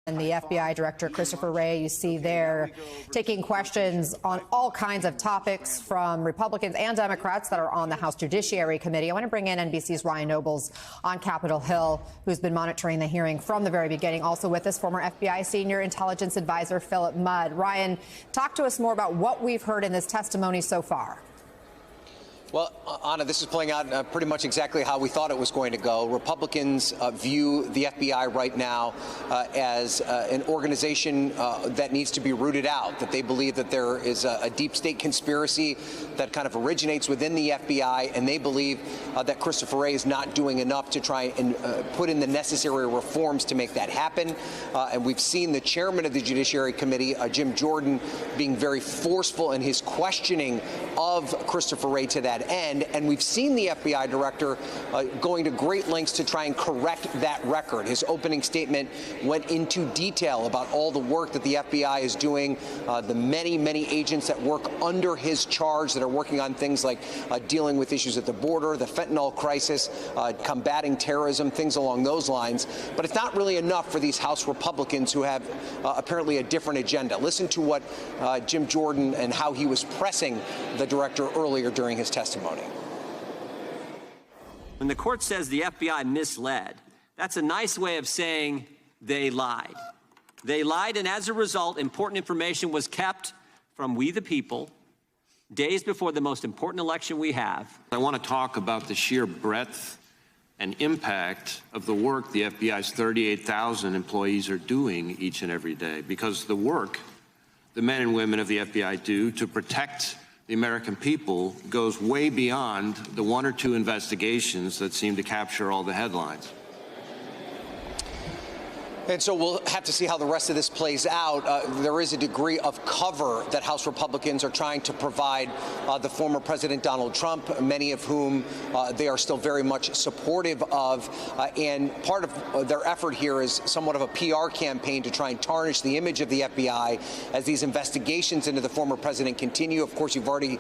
And the FBI Director, Christopher Wray, you see there taking questions on all kinds of topics from Republicans and Democrats that are on the House Judiciary Committee. I want to bring in NBC's Ryan Nobles on Capitol Hill, who's been monitoring the hearing from the very beginning. Also with us, former FBI Senior Intelligence Advisor Philip Mudd. Ryan, talk to us more about what we've heard in this testimony so far. Well, Anna, this is playing out pretty much exactly how we thought it was going to go. Republicans view the FBI right now as an organization that needs to be rooted out, that they believe that there is a deep state conspiracy that kind of originates within the FBI, and they believe that Christopher Wray is not doing enough to try and put in the necessary reforms to make that happen. And we've seen the chairman of the Judiciary Committee, Jim Jordan, being very forceful in his questioning of Christopher Wray to that end, and we've seen the FBI director going to great lengths to try and correct that record. His opening statement went into detail about all the work that the FBI is doing, the many agents that work under his charge that are working on things like dealing with issues at the border, the fentanyl crisis, combating terrorism, things along those lines. But it's not really enough for these House Republicans who have apparently a different agenda. Listen to what Jim Jordan and how he was pressing the director earlier during his testimony. When the court says the FBI misled, that's a nice way of saying they lied. They lied, and as a result, important information was kept from we the people days before the most important election we have. I want to talk about the sheer breadth and impact of the work the FBI's 38,000 employees are doing each and every day, because the work the men and women of the FBI do to protect the American people goes way beyond the one or two investigations that seem to capture all the headlines. And so we'll have to see how the rest of this plays out. There is a degree of cover that House Republicans are trying to provide the former President Donald Trump, many of whom they are still very much supportive of. And part of their effort here is somewhat of a PR campaign to try and tarnish the image of the FBI as these investigations into the former president continue. Of course, you've already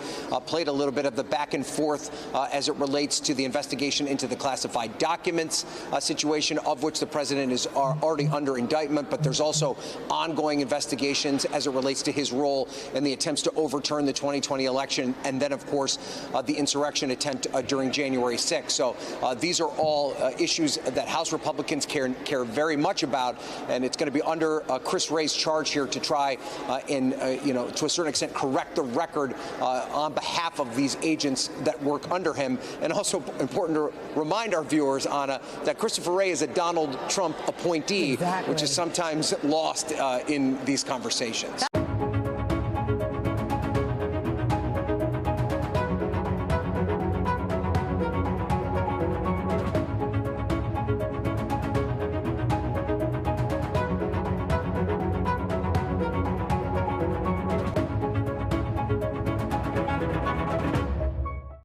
played a little bit of the back and forth as it relates to the investigation into the classified documents situation, of which the president is already under indictment, but there's also ongoing investigations as it relates to his role in the attempts to overturn the 2020 election, and then, of course, the insurrection attempt during January 6th. So these are all issues that House Republicans care very much about, and it's going to be under Chris Wray's charge here to try and, to a certain extent, correct the record on behalf of these agents that work under him. And also important to remind our viewers, Anna, that Christopher Wray is a Donald Trump appointee, which is sometimes lost in these conversations.